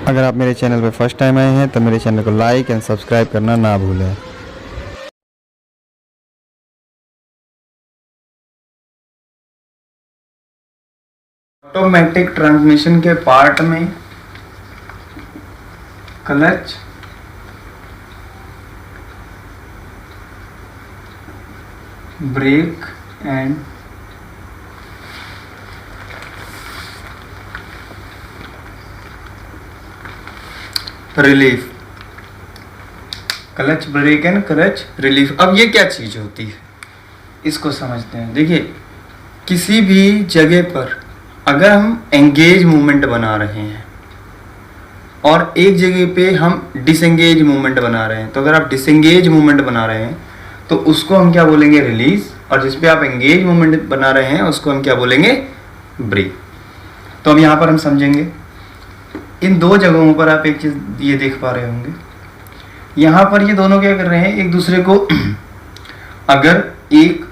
अगर आप मेरे चैनल पर फर्स्ट टाइम आए हैं तो मेरे चैनल को लाइक एंड सब्सक्राइब करना ना भूलें। ऑटोमेटिक ट्रांसमिशन के पार्ट में clutch, brake and relief, clutch brake and clutch relief. अब ये क्या चीज होती है इसको समझते हैं। देखिए, किसी भी जगह पर अगर हम एंगेज मूवमेंट बना रहे हैं और एक जगह पे हम डिसएंगेज मूवमेंट बना रहे हैं, तो अगर आप डिसएंगेज मूवमेंट बना रहे हैं तो उसको हम क्या बोलेंगे, रिलीज, और जिस पे आप एंगेज मूवमेंट बना रहे हैं उसको हम क्या बोलेंगे, ब्रेक। तो अब यहाँ पर हम समझेंगे, इन दो जगहों पर आप एक चीज ये देख पा रहे होंगे, यहाँ पर ये दोनों क्या कर रहे हैं, एक दूसरे को अगर एक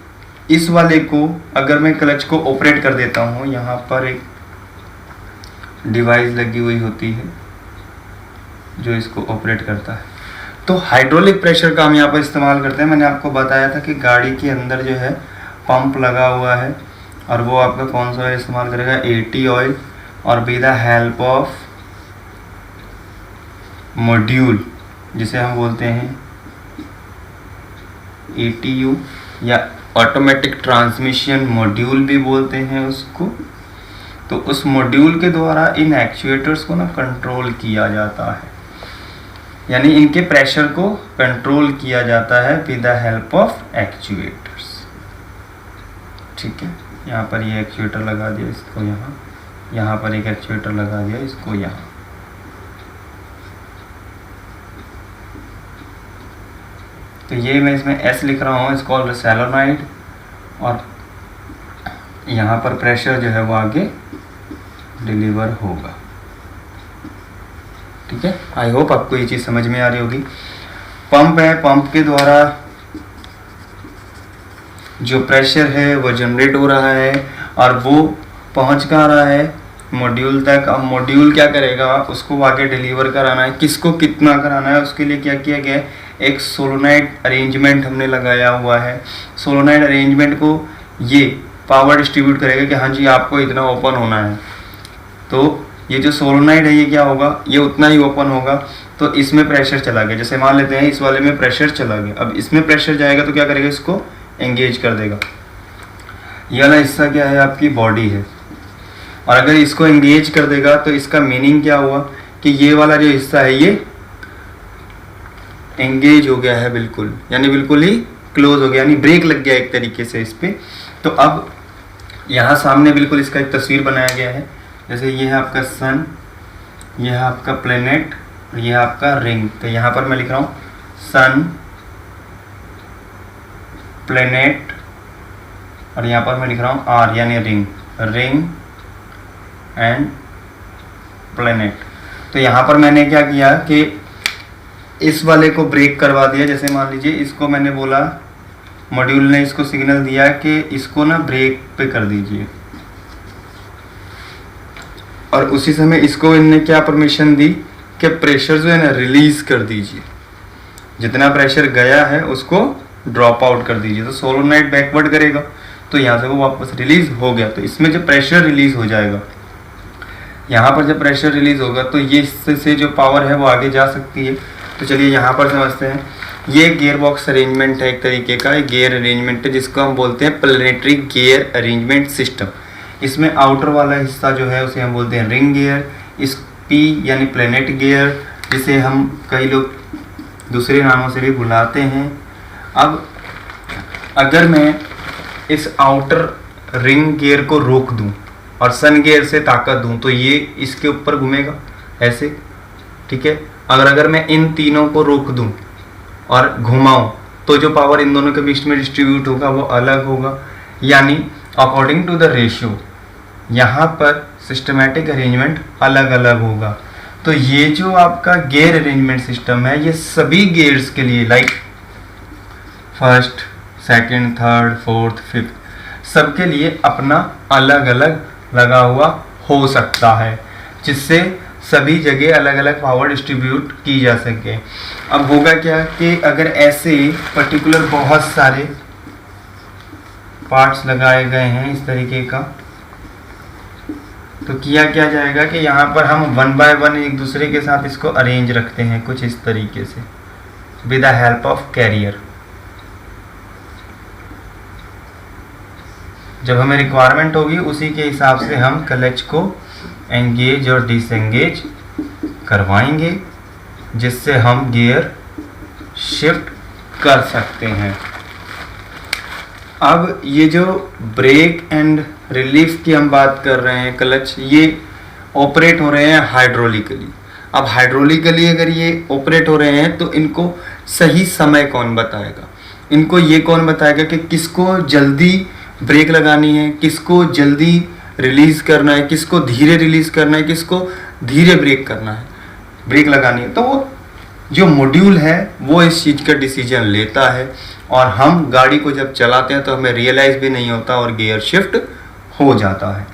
इस वाले को अगर मैं क्लच को ऑपरेट कर देता हूँ, यहाँ पर एक डिवाइस लगी हुई होती है जो इसको ऑपरेट करता है। तो हाइड्रोलिक प्रेशर का हम यहाँ पर इस्तेमाल करते हैं। मैंने आपको बताया था कि गाड़ी के अंदर जो है पंप लगा हुआ है और वो आपका कौन सा ऑयल इस्तेमाल करेगा, 80 ऑयल, और with the help of module जिसे हम बोलते हैं ATU या ऑटोमेटिक ट्रांसमिशन मॉड्यूल भी बोलते हैं उसको। तो उस मॉड्यूल के द्वारा इन एक्चुएटर्स को ना कंट्रोल किया जाता है, यानी इनके प्रेशर को कंट्रोल किया जाता है with the help of actuators. ठीक है, यहाँ पर ये एक्चुएटर लगा दिया इसको, यहाँ पर एक एक्चुएटर लगा दिया इसको यहाँ। तो ये मैं इसमें S लिख रहा हूँ, इसको कॉल्ड सोलेनॉइड, और यहाँ पर प्रेशर जो है वो आगे डिलीवर होगा। ठीक है, आई होप आपको ये चीज़ समझ में आ रही होगी। पंप है, पंप के द्वारा जो प्रेशर है वो जनरेट हो रहा है और वो पहुँच कहाँ रहा है, मॉड्यूल तक। अब मॉड्यूल क्या करेगा, उसको आगे डिलीवर कराना है, किसको कितना कराना है, उसके लिए क्या किया गया है, एक सोलोनाइड अरेंजमेंट हमने लगाया हुआ है। सोलोनाइड अरेंजमेंट को ये पावर डिस्ट्रीब्यूट करेगा कि हाँ जी आपको इतना ओपन होना है। तो ये जो सोलोनाइड है ये क्या होगा, ये उतना ही ओपन होगा। तो इसमें प्रेशर चला गया, जैसे मान लेते हैं इस वाले में प्रेशर चला गया, अब इसमें प्रेशर जाएगा तो क्या करेगा, इसको एंगेज कर देगा। ये वाला हिस्सा क्या है, आपकी बॉडी है, और अगर इसको एंगेज कर देगा तो इसका मीनिंग क्या हुआ कि ये वाला जो हिस्सा है ये एंगेज हो गया है बिल्कुल, यानी बिल्कुल ही क्लोज हो गया, यानी ब्रेक लग गया एक तरीके से इस पे। तो अब यहाँ सामने बिल्कुल इसका एक तस्वीर बनाया गया है, जैसे ये है आपका सन, ये है आपका प्लेनेट, और ये है आपका रिंग। तो यहाँ पर मैं लिख रहा हूँ सन, प्लेनेट, और यहाँ पर मैं लिख रहा हूँ R यानी रिंग, रिंग एंड प्लेनेट। तो यहाँ पर मैंने क्या किया कि इस वाले को ब्रेक करवा दिया। जैसे मान लीजिए इसको मैंने बोला, मॉड्यूल ने इसको सिग्नल दिया कि इसको ना ब्रेक पे कर दीजिए, और उसी समय इसको इनने क्या परमिशन दी कि प्रेशर जो है ना रिलीज कर दीजिए, जितना प्रेशर गया है उसको ड्रॉप आउट कर दीजिए। तो सोलोनाइड बैकवर्ड करेगा तो यहाँ से वो वापस रिलीज हो गया। तो इसमें जब प्रेशर रिलीज हो जाएगा, यहाँ पर जब प्रेशर रिलीज होगा तो ये इससे से जो पावर है वो आगे जा सकती है। तो चलिए यहाँ पर समझते हैं, ये गियर बॉक्स अरेंजमेंट है एक तरीके का, एक गियर अरेंजमेंट है जिसको हम बोलते हैं प्लेनेटरी गियर अरेंजमेंट सिस्टम। इसमें आउटर वाला हिस्सा जो है उसे हम बोलते हैं रिंग गियर, इस P यानी प्लेनेट गियर, जिसे हम कई लोग दूसरे नामों से भी बुलाते हैं। अब अगर मैं इस आउटर रिंग गियर को रोक दूं और सन गियर से ताकत दूं तो ये इसके ऊपर घूमेगा ऐसे, ठीक है। अगर मैं इन तीनों को रोक दूं और घुमाऊं तो जो पावर इन दोनों के बीच में डिस्ट्रीब्यूट होगा वो अलग होगा, यानी अकॉर्डिंग टू द रेशियो यहाँ पर सिस्टमैटिक अरेंजमेंट अलग अलग होगा। तो ये जो आपका गियर अरेंजमेंट सिस्टम है ये सभी गियर्स के लिए, like first, second, third, fourth, fifth, सबके लिए अपना अलग अलग लगा हुआ हो सकता है, जिससे सभी जगह अलग अलग पावर डिस्ट्रीब्यूट की जा सके। अब होगा क्या कि अगर ऐसे पर्टिकुलर बहुत सारे पार्ट्स लगाए गए हैं इस तरीके का, तो किया क्या जाएगा कि यहाँ पर हम 1 बाय 1 एक दूसरे के साथ इसको अरेंज रखते हैं कुछ इस तरीके से with the help of carrier. जब हमें रिक्वायरमेंट होगी उसी के हिसाब से हम क्लच को एंगेज और डिसएंगेज करवाएंगे, जिससे हम गियर शिफ्ट कर सकते हैं। अब ये जो ब्रेक एंड रिलीफ की हम बात कर रहे हैं, क्लच ये ऑपरेट हो रहे हैं हाइड्रोलिकली। अब हाइड्रोलिकली अगर ये ऑपरेट हो रहे हैं तो इनको सही समय कौन बताएगा? इनको ये कौन बताएगा कि किसको जल्दी ब्रेक लगानी है, किसको जल्दी रिलीज करना है, किसको धीरे रिलीज करना है, किसको धीरे ब्रेक करना है, ब्रेक लगानी है। तो वो जो मॉड्यूल है वो इस चीज़ का डिसीजन लेता है और हम गाड़ी को जब चलाते हैं तो हमें रियलाइज भी नहीं होता और गियर शिफ्ट हो जाता है।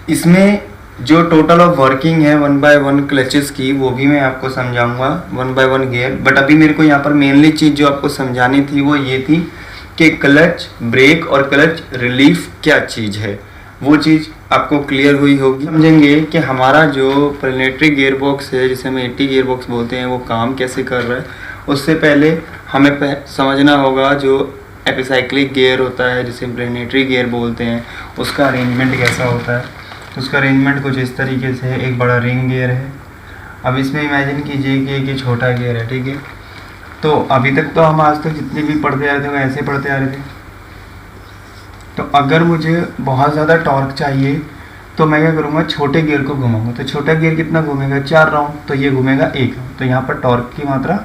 इसमें जो टोटल ऑफ वर्किंग है 1 बाय 1 क्लचेस की वो भी मैं आपको समझाऊंगा 1 बाय 1 गियर। बट अभी मेरे को यहाँ पर मेनली चीज़ जो आपको समझानी थी वो ये थी कि क्लच ब्रेक और क्लच रिलीफ क्या चीज़ है, वो चीज़ आपको क्लियर हुई होगी। समझेंगे कि हमारा जो प्लेनेटरी गियर बॉक्स है जिसे हम 80 गियर बॉक्स बोलते हैं वो काम कैसे कर रहा है। उससे पहले हमें समझना होगा जो एपिसाइक्लिक गियर होता है जिसे प्लेनेटरी गियर बोलते हैं उसका अरेंजमेंट कैसा होता है। तो उसका अरेंजमेंट कुछ इस तरीके से है। एक बड़ा रिंग गियर है। अब इसमें इमेजिन कीजिए कि एक ये छोटा गियर है, ठीक है। तो अभी तक तो हम आज तक जितने भी पढ़ते आ रहे थे वो ऐसे पढ़ते आ रहे थे। तो अगर मुझे बहुत ज़्यादा टॉर्क चाहिए तो मैं क्या करूँगा, छोटे गियर को घुमाऊंगा। तो छोटा गियर कितना घूमेगा, 4 राउंड, तो ये घूमेगा 1 राउंड। तो यहाँ पर टॉर्क की मात्रा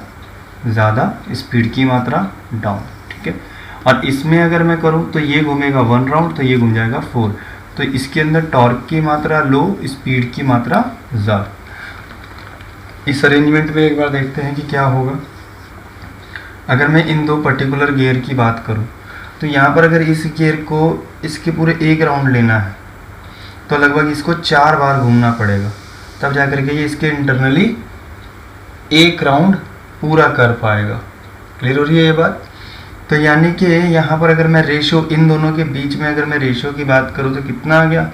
ज़्यादा, स्पीड की मात्रा डाउन, ठीक है। और इसमें अगर मैं करूँ तो ये घूमेगा 1 राउंड, तो ये घूम जाएगा 4। तो इसके अंदर टॉर्क की मात्रा लो, स्पीड की मात्रा ज़्यादा। इस अरेंजमेंट में एक बार देखते हैं कि क्या होगा। अगर मैं इन 2 पर्टिकुलर गियर की बात करूं तो यहाँ पर अगर इस गियर को इसके पूरे 1 राउंड लेना है तो लगभग इसको 4 बार घूमना पड़ेगा, तब जा करके ये इसके इंटरनली 1 राउंड पूरा कर पाएगा। क्लियर हो रही है ये बात? तो यानी कि यहाँ पर अगर मैं रेशो इन दोनों के बीच में अगर मैं रेशो की बात करूँ तो कितना आ गया,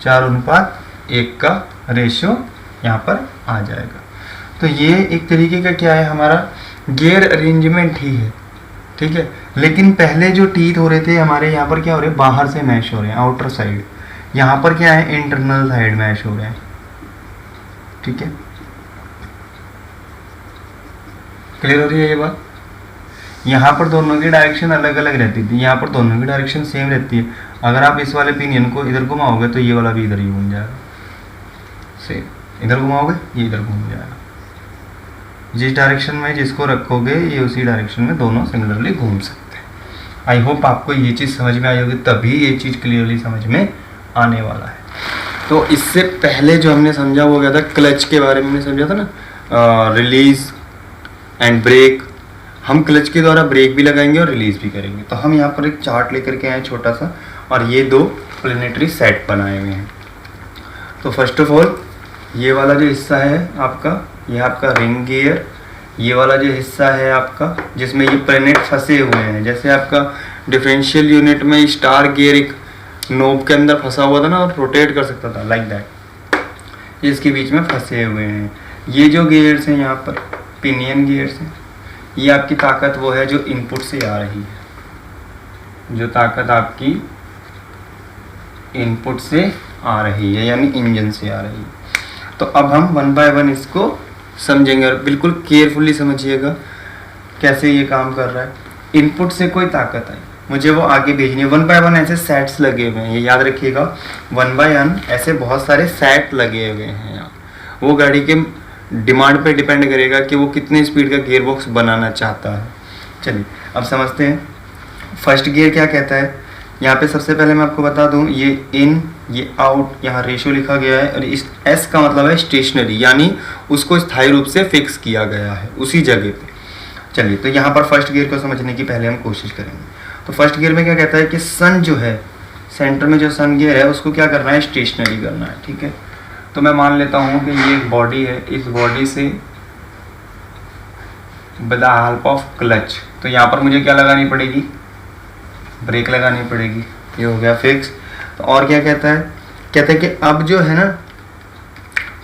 4:1 का रेशो यहाँ पर आ जाएगा। तो ये एक तरीके का क्या है, हमारा गियर अरेंजमेंट ही है, ठीक है। लेकिन पहले जो टीथ हो रहे थे हमारे यहाँ पर क्या हो रहे हैं, बाहर से मैश हो रहे हैं, आउटर साइड। यहाँ पर क्या है, इंटरनल साइड मैश हो रहे हैं, ठीक है। क्लियर हो रही है ये बात? यहाँ पर दोनों की डायरेक्शन अलग अलग रहती थी, यहाँ पर दोनों की डायरेक्शन सेम रहती है। अगर आप इस वाले पिनियन को इधर घुमाओगे तो ये वाला भी इधर ही घूम जाएगा, सेम। इधर घुमाओगे ये इधर घूम जाएगा। जिस डायरेक्शन में जिसको रखोगे ये उसी डायरेक्शन में दोनों सिमिलरली घूम सकते हैं। आई होप आपको ये चीज़ समझ में आई होगी, तभी ये चीज़ क्लियरली समझ में आने वाला है। तो इससे पहले जो हमने समझा वो क्या था, क्लच के बारे में हमने समझा था ना, रिलीज एंड ब्रेक। हम क्लच के द्वारा ब्रेक भी लगाएंगे और रिलीज भी करेंगे। तो हम यहाँ पर एक चार्ट लेकर के आए छोटा सा, और ये 2 प्लेनेटरी सेट बनाए हुए हैं। तो फर्स्ट ऑफ ऑल ये वाला जो हिस्सा है आपका, ये आपका रिंग गियर। ये वाला जो हिस्सा है आपका जिसमें ये प्लेनेट फंसे हुए हैं, जैसे आपका डिफरेंशियल यूनिट में स्टार गियर एक नोब के अंदर फंसा हुआ था ना और रोटेट कर सकता था, लाइक दैट। इसके बीच में फंसे हुए हैं ये जो गियर्स हैं, यहाँ पर पिनियन गियर्स हैं। ये आपकी ताकत वो है जो इनपुट से आ रही है, जो ताकत आपकी इनपुट से आ रही है, यानी इंजन से आ रही है। तो अब हम 1 बाय 1 इसको समझेंगे और बिल्कुल केयरफुली समझिएगा कैसे ये काम कर रहा है। इनपुट से कोई ताकत आई, मुझे वो आगे भेजनी है। 1 बाय 1 ऐसे सेट्स लगे हुए हैं, ये याद रखिएगा। 1 बाय 1 ऐसे बहुत सारे सेट लगे हुए हैं यहाँ। वो गाड़ी के डिमांड पे डिपेंड करेगा कि वो कितने स्पीड का गियर बॉक्स बनाना चाहता है। चलिए अब समझते हैं फर्स्ट गियर क्या कहता है। यहाँ पे सबसे पहले मैं आपको बता दूँ, ये इन ये आउट, यहाँ रेशो लिखा गया है। और इस एस का मतलब है स्टेशनरी, यानी उसको स्थायी रूप से फिक्स किया गया है उसी जगह पे। चलिए तो यहाँ पर फर्स्ट गियर को समझने की पहले हम कोशिश करेंगे। तो फर्स्ट गियर में क्या कहता है कि सन जो है, सेंटर में जो सन गियर है उसको क्या करना है, स्टेशनरी करना है, ठीक है। तो मैं मान लेता हूँ कि ये एक बॉडी है, इस बॉडी से with the help of clutch, तो यहाँ पर मुझे क्या लगानी पड़ेगी, ब्रेक लगानी पड़ेगी। ये हो गया फिक्स। तो और क्या कहता है कि अब जो है ना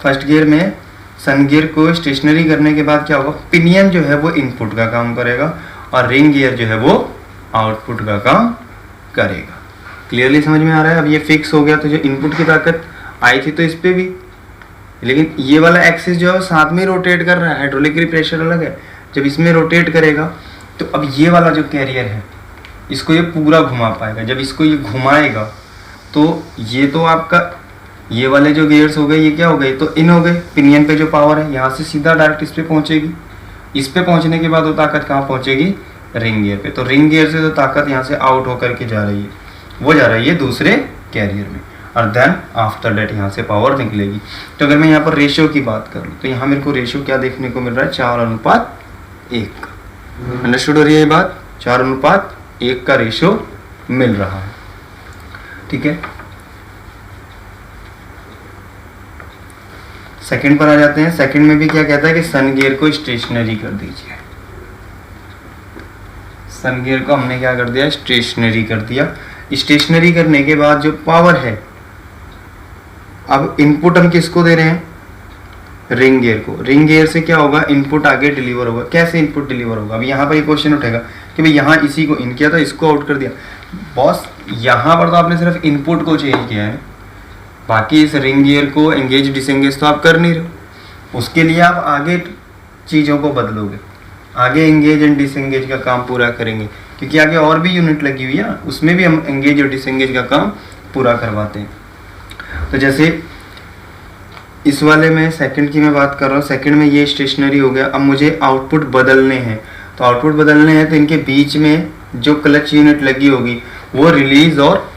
फर्स्ट गियर में सन गियर को स्टेशनरी करने के बाद क्या होगा, पिनियन जो है वो इनपुट का काम करेगा और रिंग गियर जो है वो आउटपुट का काम करेगा। क्लियरली समझ में आ रहा है। अब ये फिक्स हो गया, तो जो इनपुट की ताकत आई थी तो इस पे भी, लेकिन ये वाला एक्सिस जो है वो साथ में रोटेट कर रहा है, हाइड्रोलिक प्रेशर अलग है। जब इसमें रोटेट करेगा तो अब ये वाला जो कैरियर है इसको ये पूरा घुमा पाएगा। जब इसको ये घुमाएगा तो ये तो आपका ये वाले जो गियर्स हो गए ये क्या हो गए, तो इन हो गए। पिनियन पे जो पावर है यहाँ से सीधा डायरेक्ट इस पे पहुंचेगी। इस पे पहुंचने के बाद वो ताकत कहाँ पहुंचेगी, रिंग गियर पे। तो रिंग गियर से जो ताकत यहाँ से आउट होकर के जा रही है वो जा रही है दूसरे कैरियर में, और देन आफ्टर डेट यहाँ से पावर निकलेगी। तो अगर मैं यहाँ पर रेशियो की बात करूँ तो यहाँ मेरे को रेशियो क्या देखने को मिल रहा है, 4:1। अंडरस्टूड हो रही है ये बात, 4:1 का रेशियो मिल रहा है। ठीक है, सेकंड पर आ जाते हैं। सेकंड में भी क्या कहता है कि सन गियर को स्टेशनरी कर दीजिए। सन गियर को हमने क्या कर दिया, स्टेशनरी कर दिया। स्टेशनरी करने के बाद जो पावर है, अब इनपुट हम किसको दे रहे हैं, रिंग गियर को। रिंग गियर से क्या होगा, इनपुट आगे डिलीवर होगा। कैसे इनपुट डिलीवर होगा, अब यहाँ पर ये क्वेश्चन उठेगा कि भाई यहाँ इसी को इन किया था, इसको आउट कर दिया। बॉस यहाँ पर तो आपने सिर्फ इनपुट को चेंज किया है, बाकी इस रिंग गियर को एंगेज डिसएंगेज तो आप कर नहीं रहे। उसके लिए आप आगे चीज़ों को बदलोगे, आगे एंगेज एंड डिसएंगेज का काम पूरा करेंगे, क्योंकि आगे और भी यूनिट लगी हुई है ना, उसमें भी हम एंगेज और डिसएंगेज का काम पूरा करवाते हैं। तो जैसे इस वाले में सेकंड की मैं बात कर रहा हूँ, सेकंड में ये स्टेशनरी हो गया। अब मुझे आउटपुट बदलने हैं, तो आउटपुट बदलने हैं तो इनके बीच में जो क्लच यूनिट लगी होगी वो रिलीज और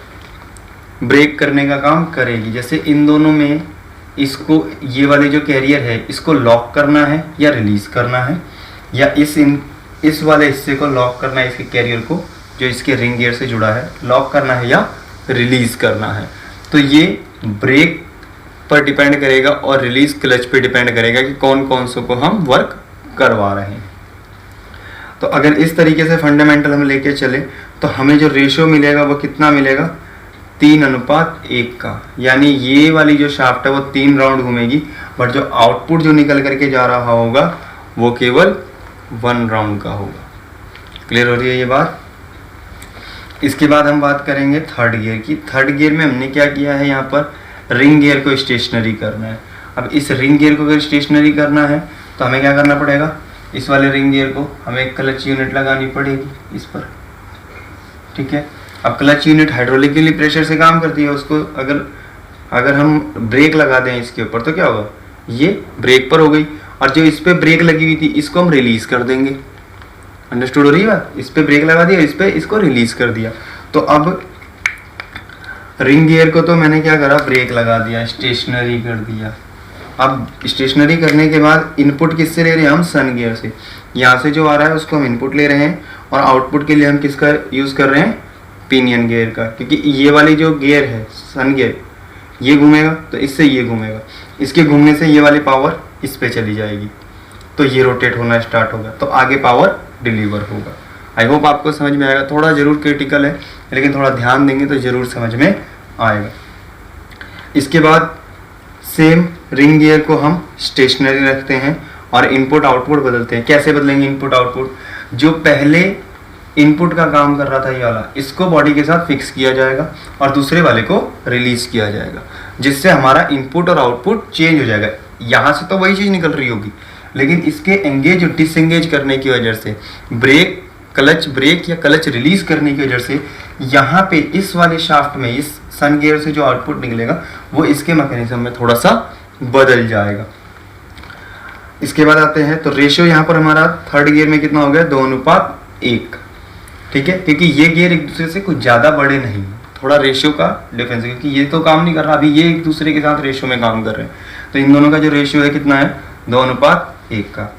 ब्रेक करने का काम करेगी। जैसे इन दोनों में इसको, ये वाले जो कैरियर है इसको लॉक करना है या रिलीज करना है, या इस वाले हिस्से को लॉक करना है, इसके कैरियर को जो इसके रिंग गियर से जुड़ा है लॉक करना है या रिलीज करना है। तो ये ब्रेक पर डिपेंड करेगा और रिलीज क्लच पे डिपेंड करेगा कि कौन कौन से को हम वर्क करवा रहे हैं। तो अगर इस तरीके से फंडामेंटल हम लेके चले तो हमें जो रेशियो मिलेगा वो कितना मिलेगा, 3:1 का। यानी ये वाली जो शाफ्ट है वो 3 राउंड घूमेगी, बट जो आउटपुट जो निकल करके जा रहा होगा वो केवल 1 राउंड का होगा। क्लियर हो रही है ये बात। इसके बाद हम बात करेंगे थर्ड गियर की। थर्ड गियर में हमने क्या किया है, यहाँ पर रिंग गियर को स्टेशनरी करना है। अब इस रिंग गियर को अगर स्टेशनरी करना है तो हमें क्या करना पड़ेगा, इस वाले रिंग गियर को हमें एक क्लच यूनिट लगानी पड़ेगी इस पर। ठीक है, अब क्लच यूनिट हाइड्रोलिकली प्रेशर से काम करती है, उसको अगर हम ब्रेक लगा दें इसके ऊपर तो क्या होगा, ये ब्रेक पर हो गई, और जो इस पे ब्रेक लगी हुई थी इसको हम रिलीज कर देंगे। अंडरस्टूड हो रही है बात। इस पे ब्रेक लगा दिया, इस पे इसको रिलीज कर दिया। तो अब रिंग गियर को तो मैंने क्या करा, ब्रेक लगा दिया, स्टेशनरी कर दिया। अब स्टेशनरी करने के बाद इनपुट किससे ले रहे हैं हम, सन गियर से। यहाँ से जो आ रहा है उसको हम इनपुट ले रहे हैं, और आउटपुट के लिए हम किसका यूज कर रहे हैं, पिनियन गियर का। क्योंकि ये वाली जो गियर है सन गियर, ये घूमेगा तो इससे ये घूमेगा, इसके घूमने से ये वाली पावर इस पे चली जाएगी, तो ये रोटेट होना स्टार्ट होगा, तो आगे पावर डिलीवर होगा। आई होप आपको समझ में आएगा। थोड़ा जरूर क्रिटिकल है, लेकिन थोड़ा ध्यान देंगे तो जरूर समझ में आएगा। इसके बाद सेम रिंग गियर को हम स्टेशनरी रखते हैं और इनपुट आउटपुट बदलते हैं। कैसे बदलेंगे इनपुट आउटपुट, जो पहले इनपुट का काम कर रहा था ये वाला, इसको बॉडी के साथ फिक्स किया जाएगा और दूसरे वाले को रिलीज किया जाएगा, जिससे हमारा इनपुट और आउटपुट चेंज हो जाएगा। यहाँ से तो वही चीज़ निकल रही होगी, लेकिन इसके एंगेज और डिसएंगेज करने की वजह से, ब्रेक क्लच ब्रेक या क्लच रिलीज करने की वजह से, यहाँ पे इस वाले शाफ्ट में इस सन गियर से जो आउटपुट निकलेगा वो इसके मैकेनिज्म में थोड़ा सा बदल जाएगा। इसके बाद आते हैं तो रेशियो यहाँ पर हमारा थर्ड गियर में कितना हो गया, 2:1। ठीक है, क्योंकि ये गियर एक दूसरे से कुछ ज़्यादा बड़े नहीं, थोड़ा रेशियो का डिफरेंस है, क्योंकि ये तो काम नहीं कर रहा, अभी ये एक दूसरे के साथ रेशियो में काम कर रहे हैं। तो इन दोनों का जो रेशियो है कितना है, 2:1 का।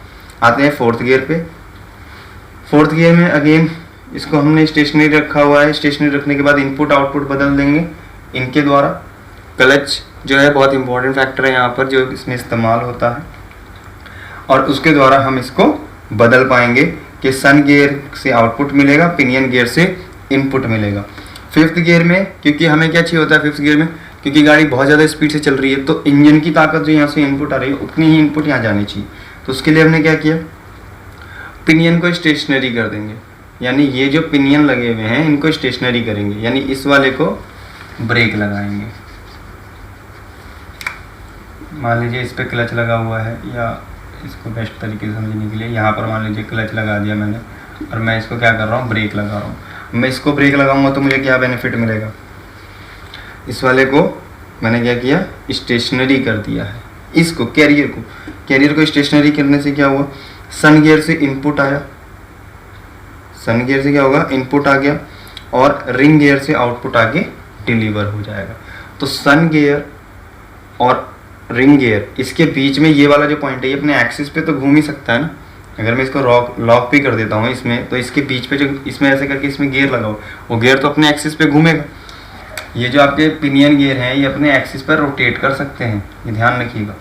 आते हैं फोर्थ गियर पे। फोर्थ गियर में अगेन इसको हमने स्टेशनरी रखा हुआ है। स्टेशनरी रखने के बाद इनपुट आउटपुट बदल देंगे इनके द्वारा। क्लच जो है बहुत इंपॉर्टेंट फैक्टर है यहाँ पर जो इसमें इस्तेमाल होता है, और उसके द्वारा हम इसको बदल पाएंगे कि सन गियर से आउटपुट मिलेगा, पिनियन गियर से इनपुट मिलेगा। फिफ्थ गियर में क्योंकि हमें क्या चाहिए होता है फिफ्थ गियर में, क्योंकि गाड़ी बहुत ज़्यादा स्पीड से चल रही है तो इंजन की ताकत जो यहाँ से इनपुट आ रही है उतनी ही इनपुट यहाँ जानी चाहिए। तो उसके लिए हमने क्या किया, पिनियन को स्टेशनरी कर देंगे, यानी ये जो पिनियन लगे हुए हैं इनको स्टेशनरी करेंगे, यानी इस वाले को ब्रेक लगाएंगे। मान लीजिए इस पर क्लच लगा हुआ है, या इसको बेस्ट तरीके से समझने के लिए यहाँ पर मान लीजिए क्लच लगा दिया मैंने, और मैं इसको क्या कर रहा हूँ, ब्रेक लगा रहा हूँ। मैं इसको ब्रेक लगाऊंगा तो मुझे क्या बेनिफिट मिलेगा, इस वाले को मैंने क्या किया, स्टेशनरी कर दिया है। इसको कैरियर को स्टेशनरी करने से क्या हुआ, सन गियर से इनपुट आया, सन गियर से क्या होगा, इनपुट आ गया, और रिंग गियर से आउटपुट आगे डिलीवर हो जाएगा। तो सन गियर और रिंग गियर इसके बीच में ये वाला जो पॉइंट है ये अपने एक्सिस पे तो घूम ही सकता है ना। अगर मैं इसको लॉक भी कर देता हूँ इसमें, तो इसके बीच पे जो इसमें ऐसे करके इसमें गियर लगाओ, वो गियर तो अपने एक्सिस पे घूमेगा। ये जो आपके पिनियन गियर हैं ये अपने एक्सिस पर रोटेट कर सकते हैं, ये ध्यान रखिएगा,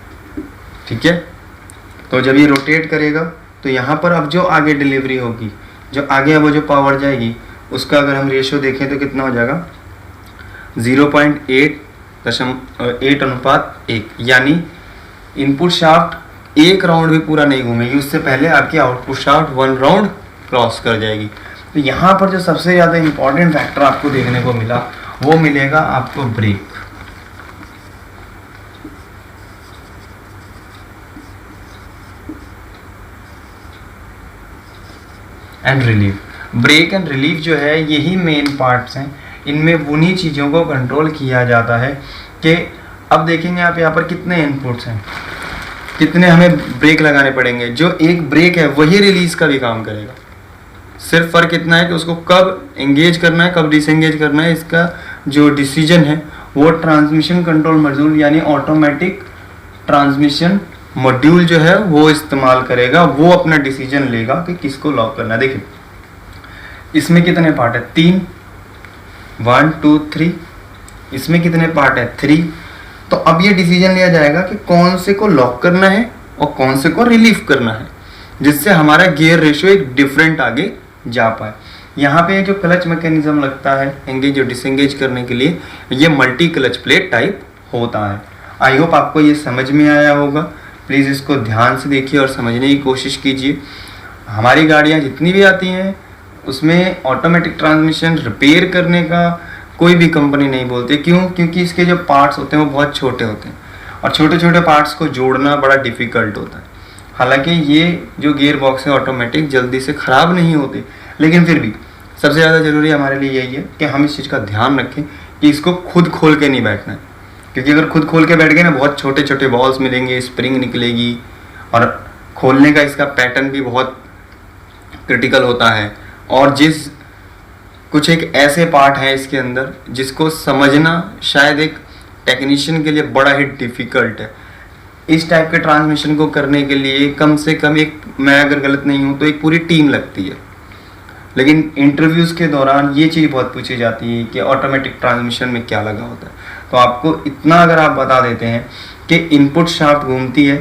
ठीक है। तो जब ये रोटेट करेगा तो यहाँ पर अब जो आगे डिलीवरी होगी, जो आगे वो जो पावर जाएगी उसका अगर हम रेशियो देखें तो कितना हो जाएगा, 0.8:1, यानी इनपुट शाफ्ट एक राउंड भी पूरा नहीं घूमेगी, उससे पहले आपकी आउटपुट शाफ्ट 1 राउंड क्रॉस कर जाएगी। तो यहाँ पर जो सबसे ज़्यादा इम्पॉर्टेंट फैक्टर आपको देखने को मिला वो मिलेगा आपको brake. And relief. Brake and relief जो है यही मेन पार्ट्स हैं, इनमें उन्हीं चीज़ों को कंट्रोल किया जाता है कि अब देखेंगे आप यहाँ पर कितने इनपुट्स हैं, कितने हमें ब्रेक लगाने पड़ेंगे। जो एक ब्रेक है वही रिलीज का भी काम करेगा, सिर्फ फ़र्क इतना है कि उसको कब एंगेज करना है कब डिसएंगेज करना है, इसका जो डिसीजन है वो ट्रांसमिशन कंट्रोल मॉड्यूल यानी ऑटोमेटिक ट्रांसमिशन मॉड्यूल जो है वो इस्तेमाल करेगा, वो अपना डिसीजन लेगा कि किसको लॉक करना है। देखिए इसमें कितने पार्ट है, 3, 1 2 3, इसमें कितने पार्ट है, 3। तो अब ये डिसीजन लिया जाएगा कि कौन से को लॉक करना है और कौन से को रिलीफ करना है, जिससे हमारा गियर रेशियो एक डिफरेंट आगे जा पाए। यहाँ पे जो क्लच मैकेनिज्म लगता है एंगेज और डिसएंगेज करने के लिए, ये मल्टी क्लच प्लेट टाइप होता है। आई होप आपको ये समझ में आया होगा। प्लीज़ इसको ध्यान से देखिए और समझने की कोशिश कीजिए। हमारी गाड़ियाँ जितनी भी आती हैं उसमें ऑटोमेटिक ट्रांसमिशन रिपेयर करने का कोई भी कंपनी नहीं बोलती। क्यों? क्योंकि इसके जो पार्ट्स होते हैं वो बहुत छोटे होते हैं और छोटे छोटे पार्ट्स को जोड़ना बड़ा डिफ़िकल्ट होता है। हालांकि ये जो गियर बॉक्स है ऑटोमेटिक जल्दी से ख़राब नहीं होते, लेकिन फिर भी सबसे ज़्यादा ज़रूरी हमारे लिए यही है कि हम इस चीज़ का ध्यान रखें कि इसको खुद खोल के नहीं बैठना है, क्योंकि अगर खुद खोल के बैठ गए ना बहुत छोटे छोटे बॉल्स मिलेंगे, स्प्रिंग निकलेगी और खोलने का इसका पैटर्न भी बहुत क्रिटिकल होता है। और कुछ एक ऐसे पार्ट हैं इसके अंदर जिसको समझना शायद एक टेक्नीशियन के लिए बड़ा ही डिफ़िकल्ट है। इस टाइप के ट्रांसमिशन को करने के लिए कम से कम एक, मैं अगर गलत नहीं हूँ तो एक पूरी टीम लगती है। लेकिन इंटरव्यूज़ के दौरान ये चीज़ बहुत पूछी जाती है कि ऑटोमेटिक ट्रांसमिशन में क्या लगा होता है। तो आपको इतना अगर आप बता देते हैं कि इनपुट शाफ्ट घूमती है,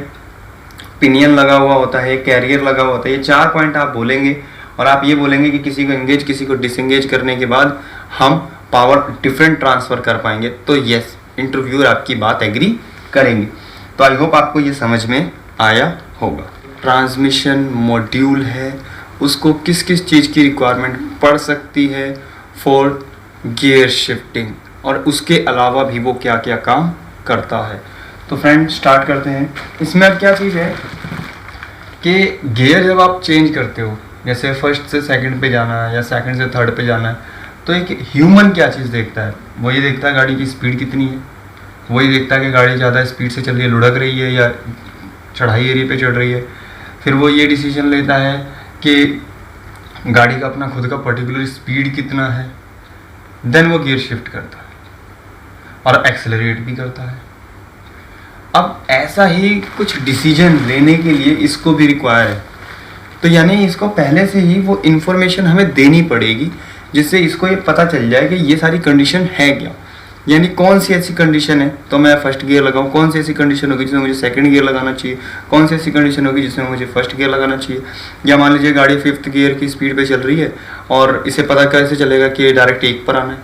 पिनियन लगा हुआ होता है, कैरियर लगा हुआ होता है, ये 4 पॉइंट आप बोलेंगे और आप ये बोलेंगे कि किसी को एंगेज किसी को डिसएंगेज करने के बाद हम पावर डिफरेंट ट्रांसफ़र कर पाएंगे, तो यस इंटरव्यूअर आपकी बात एग्री करेंगे। तो आई होप आपको ये समझ में आया होगा। ट्रांसमिशन मॉड्यूल है उसको किस किस चीज़ की रिक्वायरमेंट पड़ सकती है फॉर गियर शिफ्टिंग, और उसके अलावा भी वो क्या क्या काम करता है। तो फ्रेंड स्टार्ट करते हैं। इसमें अब क्या चीज़ है कि गियर जब आप चेंज करते हो, जैसे फर्स्ट से सेकंड पे जाना है या सेकंड से थर्ड पे जाना है, तो एक ह्यूमन क्या चीज़ देखता है, वो ये देखता है गाड़ी की स्पीड कितनी है, वो ये देखता है कि गाड़ी ज़्यादा स्पीड से चल रही है, लुढ़क रही है या चढ़ाई एरिया पे चढ़ रही है। फिर वो ये डिसीजन लेता है कि गाड़ी का अपना खुद का पर्टिकुलर स्पीड कितना है, देन वो गियर शिफ्ट करता है और एक्सेलरेट भी करता है। अब ऐसा ही कुछ डिसीजन लेने के लिए इसको भी रिक्वायर है, तो यानी इसको पहले से ही वो इन्फॉर्मेशन हमें देनी पड़ेगी जिससे इसको ये पता चल जाए कि ये सारी कंडीशन है क्या। यानी कौन सी ऐसी कंडीशन है तो मैं फर्स्ट गियर लगाऊं, कौन सी ऐसी कंडीशन होगी जिसमें मुझे सेकंड गियर लगाना चाहिए, कौन सी ऐसी कंडीशन होगी जिसमें मुझे फर्स्ट गियर लगाना चाहिए। या मान लीजिए गाड़ी 5th गियर की स्पीड पे चल रही है और इसे पता कैसे चलेगा कि डायरेक्ट 1 पर आना है।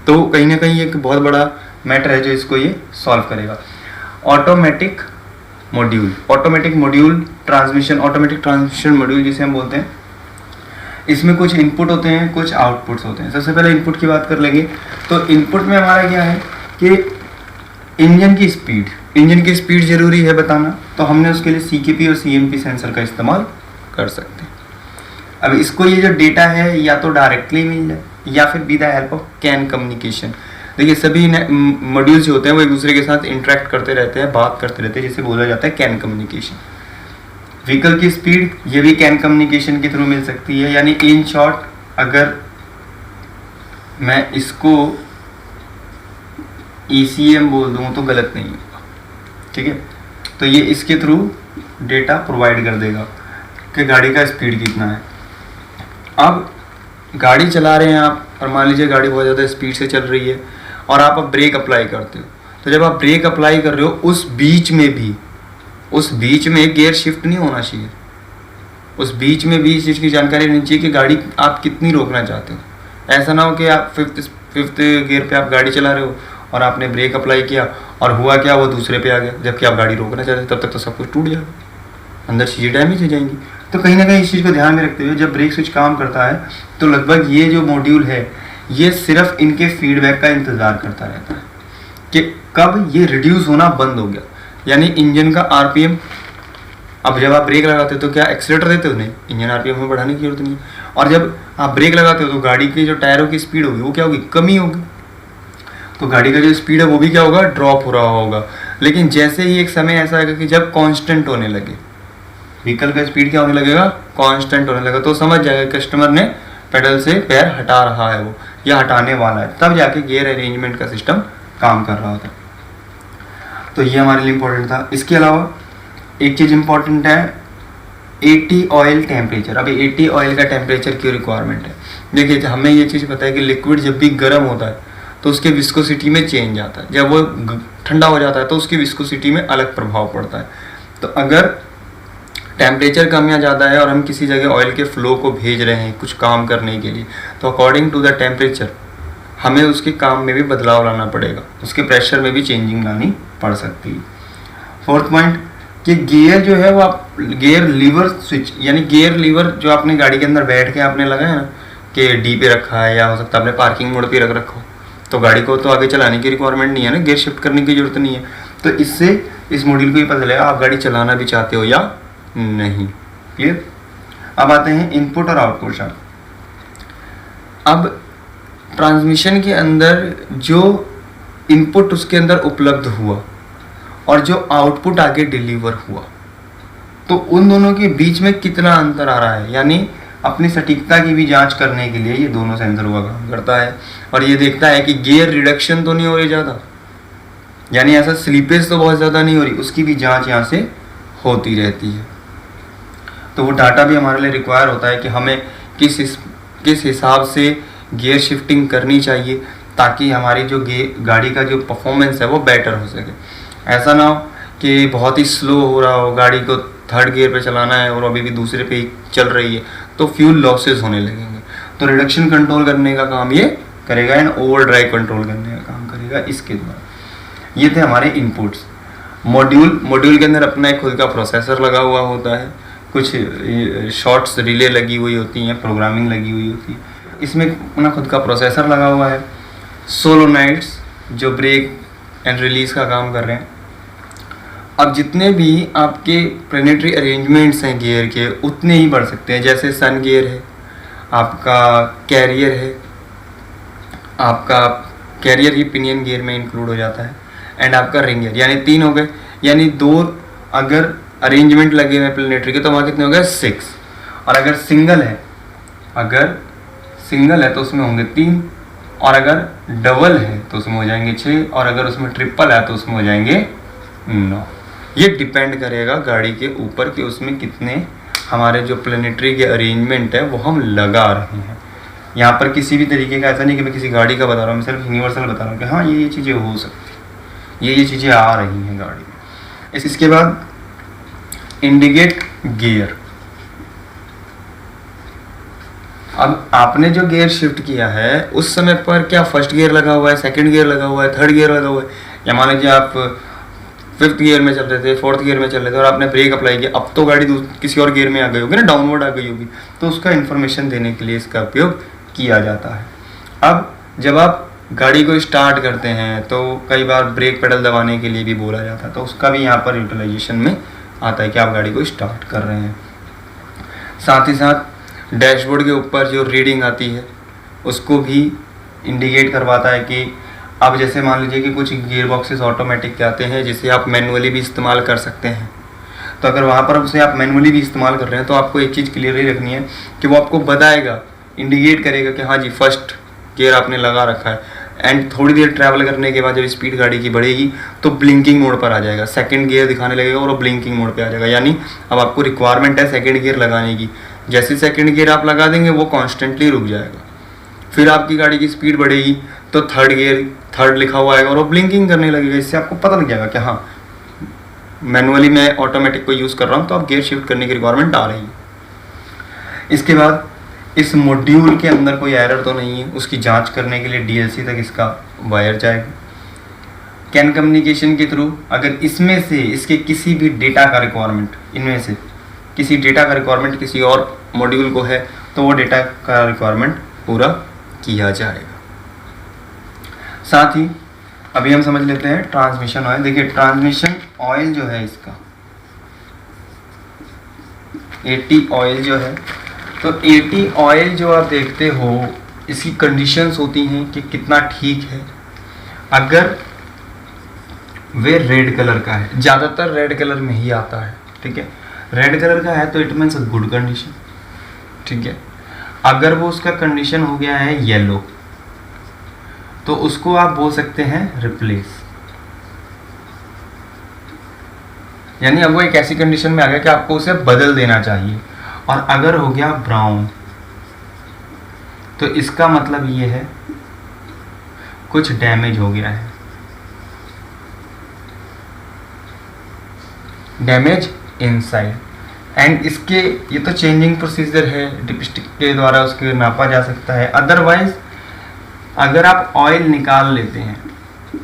तो कहीं ना कहीं एक बहुत बड़ा मैटर है जो इसको ये सॉल्व करेगा। Automatic module transmission, automatic transmission module जिसे हम बोलते हैं, इसमें कुछ इनपुट होते हैं, कुछ आउटपुट्स होते हैं। सबसे पहले इनपुट की बात कर लेंगे। तो इनपुट में हमारा क्या है कि इंजन की स्पीड जरूरी है बताना, तो हमने उसके लिए CKP और CMP सेंसर का इस्तेमाल कर सकते हैं। अब इसको ये जो डेटा है या तो डायरेक्टली मिल जाए या फिर with the help of can communication. देखिए सभी मॉड्यूल जो होते हैं वो एक दूसरे के साथ इंटरेक्ट करते रहते हैं, बात करते रहते हैं, जिसे बोला जाता है कैन कम्युनिकेशन। व्हीकल की स्पीड ये भी कैन कम्युनिकेशन के थ्रू मिल सकती है। यानी इन शॉर्ट अगर मैं इसको ECM बोल दूँ तो गलत नहीं होगा, ठीक है। तो ये इसके थ्रू डेटा प्रोवाइड कर देगा कि गाड़ी का स्पीड कितना है। अब गाड़ी चला रहे हैं आप और मान लीजिए गाड़ी बहुत ज़्यादा स्पीड से चल रही है और आप अब ब्रेक अप्लाई करते हो, तो जब आप ब्रेक अप्लाई कर रहे हो उस बीच में गियर शिफ्ट नहीं होना चाहिए। उस बीच में भी इस चीज़ की जानकारी रहनी चाहिए कि गाड़ी आप कितनी रोकना चाहते हो। ऐसा ना हो कि आप फिफ्थ गियर पे आप गाड़ी चला रहे हो और आपने ब्रेक अप्लाई किया और हुआ क्या, वो दूसरे पे आ गया, जबकि आप गाड़ी रोकना चाहते हो। तब तक तो सब कुछ टूट जाएगा, अंदर चीज़ें डैमेज हो जाएंगी। तो कहीं ना कहीं इस चीज़ को ध्यान में रखते हुए जब ब्रेक स्विच काम करता है तो लगभग ये जो मॉड्यूल है ये सिर्फ इनके फीडबैक का इंतज़ार करता रहता है कि कब ये रिड्यूस होना बंद हो गया। यानी इंजन का RPM, अब जब आप ब्रेक लगाते हो तो क्या एक्सीलेटर देते हो? नहीं, इंजन RPM में बढ़ाने की जरूरत नहीं है। और जब आप ब्रेक लगाते हो तो गाड़ी की जो टायरों की स्पीड होगी वो क्या होगी? कमी होगी। तो गाड़ी का जो स्पीड है वो भी क्या होगा? ड्रॉप हो रहा होगा। लेकिन जैसे ही एक समय ऐसा आएगा कि जब कांस्टेंट होने लगे, व्हीकल का स्पीड क्या होने लगेगा? कांस्टेंट होने लगेगा, तो समझ जाएगा कस्टमर ने पेडल से पैर हटा रहा है वो या हटाने वाला है, तब जाके गियर अरेंजमेंट का सिस्टम काम कर रहा होता है। तो ये हमारे लिए इम्पोर्टेंट था। इसके अलावा एक चीज़ इम्पोर्टेंट है, 80 ऑयल टेम्परेचर। अब 80 ऑयल का टेम्परेचर क्यों रिक्वायरमेंट है? देखिए हमें ये चीज़ पता है कि लिक्विड जब भी गर्म होता है तो उसके विस्कोसिटी में चेंज आता है, जब वो ठंडा हो जाता है तो उसकी विस्कोसिटी में अलग प्रभाव पड़ता है। तो अगर टेम्परेचर कम या ज़्यादा है और हम किसी जगह ऑयल के फ्लो को भेज रहे हैं कुछ काम करने के लिए, तो अकॉर्डिंग टू द टेम्परेचर हमें उसके काम में भी बदलाव लाना पड़ेगा, उसके प्रेशर में भी चेंजिंग लानी पड़ सकती है। फोर्थ पॉइंट कि गियर जो है वो आप गियर लीवर स्विच, यानी गियर लीवर जो आपने गाड़ी के अंदर बैठ के आपने लगाया ना कि D पे रखा है या हो सकता है आपने पार्किंग मोड पे रख रखो, तो गाड़ी को तो आगे चलाने की रिक्वायरमेंट नहीं है ना, गियर शिफ्ट करने की जरूरत नहीं है। तो इससे इस मॉड्यूल को ये पता चलेगा आप गाड़ी चलाना भी चाहते हो या नहीं। क्लियर? अब आते हैं इनपुट और आउटपुट साइड। अब ट्रांसमिशन के अंदर जो इनपुट उसके अंदर उपलब्ध हुआ और जो आउटपुट आगे डिलीवर हुआ, तो उन दोनों के बीच में कितना अंतर आ रहा है, यानी अपनी सटीकता की भी जांच करने के लिए ये दोनों सेंसर हुआ काम करता है। और ये देखता है कि गियर रिडक्शन तो नहीं हो रही ज़्यादा, यानी ऐसा स्लीपेज तो बहुत ज़्यादा नहीं हो रही, उसकी भी जांच यहाँ से होती रहती है। तो वो डाटा भी हमारे लिए रिक्वायर होता है कि हमें किस हिसाब से गियर शिफ्टिंग करनी चाहिए ताकि हमारी जो गाड़ी का जो परफॉर्मेंस है वो बेटर हो सके। ऐसा ना हो कि बहुत ही स्लो हो रहा हो, गाड़ी को 3rd गियर पे चलाना है और अभी भी दूसरे पे ही चल रही है, तो फ्यूल लॉसेस होने लगेंगे। तो रिडक्शन कंट्रोल करने का काम ये करेगा एंड ओवर ड्राइव कंट्रोल करने का काम करेगा इसके द्वारा। ये थे हमारे इनपुट्स। मॉड्यूल के अंदर अपना एक खुद का प्रोसेसर लगा हुआ होता है, कुछ शॉर्ट्स रिले लगी हुई होती हैं, प्रोग्रामिंग लगी हुई होती है। इसमें अपना खुद का प्रोसेसर लगा हुआ है, सोलोनाइड्स जो ब्रेक एंड रिलीज का काम कर रहे हैं। अब जितने भी आपके प्लेनेटरी अरेंजमेंट्स हैं गियर के उतने ही बढ़ सकते हैं, जैसे सन गियर है, आपका कैरियर है, आपका कैरियर ही पिनियन गियर में इंक्लूड हो जाता है, एंड आपका रिंग गियर, यानी 3 हो गए। यानी 2 अगर अरेंजमेंट लगे हुए प्लेनेटरी के तो वहाँ कितने हो गए? 6। और अगर सिंगल है तो उसमें होंगे 3, और अगर डबल है तो उसमें हो जाएंगे 6, और अगर उसमें ट्रिपल है तो उसमें हो जाएंगे 9। ये डिपेंड करेगा गाड़ी के ऊपर कि उसमें कितने हमारे जो प्लेनेटरी के अरेंजमेंट है वो हम लगा रहे हैं। यहाँ पर किसी भी तरीके का ऐसा नहीं कि मैं किसी गाड़ी का बता रहा हूँ, मैं सिर्फ यूनिवर्सल बता रहा हूँ कि हाँ ये चीज़ें हो सकती हैं, ये चीज़ें आ रही हैं गाड़ी में। इसके बाद इंडिकेट गियर। अब आपने जो गियर शिफ्ट किया है उस समय पर क्या फर्स्ट गियर लगा हुआ है, सेकंड गियर लगा हुआ है, थर्ड गियर लगा हुआ है, या मान लीजिए आप फिफ्थ गियर में चल रहे थे, फोर्थ गियर में चल रहे थे और आपने ब्रेक अप्लाई किया, अब तो गाड़ी किसी और गियर में आ गई होगी ना, डाउनवर्ड आ गई होगी, तो उसका इन्फॉर्मेशन देने के लिए इसका उपयोग किया जाता है। अब जब आप गाड़ी को स्टार्ट करते हैं तो कई बार ब्रेक पेडल दबाने के लिए भी बोला जाता है, तो उसका भी यहाँ पर यूटिलाइजेशन में आता है कि आप गाड़ी को स्टार्ट कर रहे हैं। साथ ही साथ डैशबोर्ड के ऊपर जो रीडिंग आती है उसको भी इंडिकेट करवाता है कि अब जैसे मान लीजिए कि कुछ गियर बॉक्सेस ऑटोमेटिक के आते हैं जिसे आप मैनुअली भी इस्तेमाल कर सकते हैं, तो अगर वहाँ पर उसे आप मैनुअली भी इस्तेमाल कर रहे हैं तो आपको एक चीज़ क्लियरली रखनी है कि वो आपको बताएगा, इंडिकेट करेगा कि हाँ जी फर्स्ट गियर आपने लगा रखा है, एंड थोड़ी देर ट्रैवल करने के बाद जब स्पीड गाड़ी की बढ़ेगी तो ब्लिंकिंग मोड पर आ जाएगा, सेकंड गियर दिखाने लगेगा और वो ब्लिंकिंग मोड पे आ जाएगा, यानी अब आपको रिक्वायरमेंट है सेकंड गियर लगाने की। जैसे सेकंड गियर आप लगा देंगे वो कॉन्स्टेंटली रुक जाएगा, फिर आपकी गाड़ी की स्पीड बढ़ेगी तो थर्ड गियर, थर्ड लिखा हुआ आएगा और वो ब्लिंकिंग करने लगेगा। इससे आपको पता लग जाएगा कि हाँ मैनुअली मैं ऑटोमेटिक को यूज़ कर रहा हूँ तो अब गियर शिफ्ट करने की रिक्वायरमेंट आ रही है। इसके बाद इस मॉड्यूल के अंदर कोई एरर तो नहीं है, उसकी जांच करने के लिए डीएलसी तक इसका वायर जाएगा। कैन कम्युनिकेशन के थ्रू अगर इसमें से इसके किसी भी डेटा का रिक्वायरमेंट, इनमें से किसी डेटा का रिक्वायरमेंट किसी और मॉड्यूल को है तो वो डेटा का रिक्वायरमेंट पूरा किया जाएगा। साथ ही अभी हम समझ लेते हैं ट्रांसमिशन ऑयल। देखिए ट्रांसमिशन ऑयल जो है इसका 80 ऑयल जो है, तो 80 ऑयल जो आप देखते हो इसकी कंडीशंस होती हैं कि कितना ठीक है। अगर वे रेड कलर का है, ज़्यादातर रेड कलर में ही आता है, ठीक है, रेड कलर का है तो इट मीन्स गुड कंडीशन, ठीक है। अगर वो उसका कंडीशन हो गया है येलो तो उसको आप बोल सकते हैं रिप्लेस, यानी अब वो एक ऐसी कंडीशन में आ गया कि आपको उसे बदल देना चाहिए। और अगर हो गया ब्राउन तो इसका मतलब ये है कुछ डैमेज हो गया है, डैमेज इनसाइड। एंड इसके ये तो चेंजिंग प्रोसीजर है, डिपस्टिक के द्वारा उसके नापा जा सकता है। अदरवाइज अगर आप ऑयल निकाल लेते हैं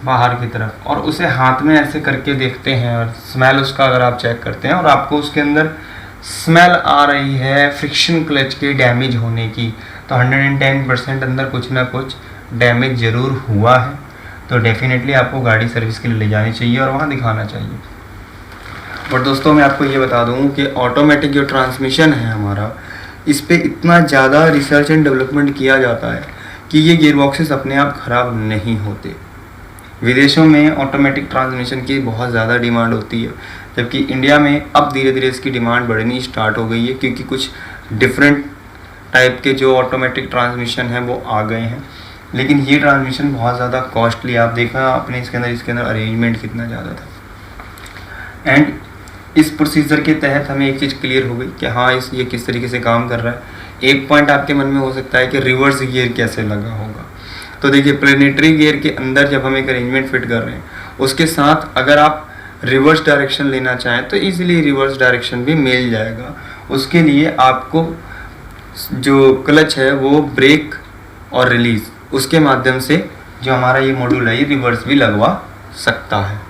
बाहर की तरफ और उसे हाथ में ऐसे करके देखते हैं और स्मेल उसका अगर आप चेक करते हैं और आपको उसके अंदर स्मेल आ रही है फ्रिक्शन क्लच के डैमेज होने की, तो 110% अंदर कुछ ना कुछ डैमेज ज़रूर हुआ है, तो डेफिनेटली आपको गाड़ी सर्विस के लिए ले जानी चाहिए और वहाँ दिखाना चाहिए। और दोस्तों मैं आपको ये बता दूँ कि ऑटोमेटिक जो ट्रांसमिशन है हमारा, इस पर इतना ज़्यादा रिसर्च एंड डेवलपमेंट किया जाता है कि ये गियर बॉक्सेस अपने आप ख़राब नहीं होते। विदेशों में ऑटोमेटिक ट्रांसमिशन की बहुत ज़्यादा डिमांड होती है, जबकि इंडिया में अब धीरे धीरे इसकी डिमांड बढ़नी स्टार्ट हो गई है क्योंकि कुछ डिफरेंट टाइप के जो ऑटोमेटिक ट्रांसमिशन हैं वो आ गए हैं। लेकिन ये ट्रांसमिशन बहुत ज़्यादा कॉस्टली, आप देखा आपने इसके अंदर अरेंजमेंट कितना ज़्यादा था। एंड इस प्रोसीजर के तहत हमें एक चीज़ क्लियर हो गई कि हाँ ये किस तरीके से काम कर रहा है। एक पॉइंट आपके मन में हो सकता है कि रिवर्स गियर कैसे लगा होगा, तो देखिए प्लेनेटरी गियर के अंदर जब हम एक अरेंजमेंट फिट कर रहे हैं उसके साथ अगर आप रिवर्स डायरेक्शन लेना चाहें तो इजीली रिवर्स डायरेक्शन भी मिल जाएगा। उसके लिए आपको जो क्लच है वो ब्रेक और रिलीज उसके माध्यम से जो हमारा ये मॉड्यूल है ये रिवर्स भी लगवा सकता है।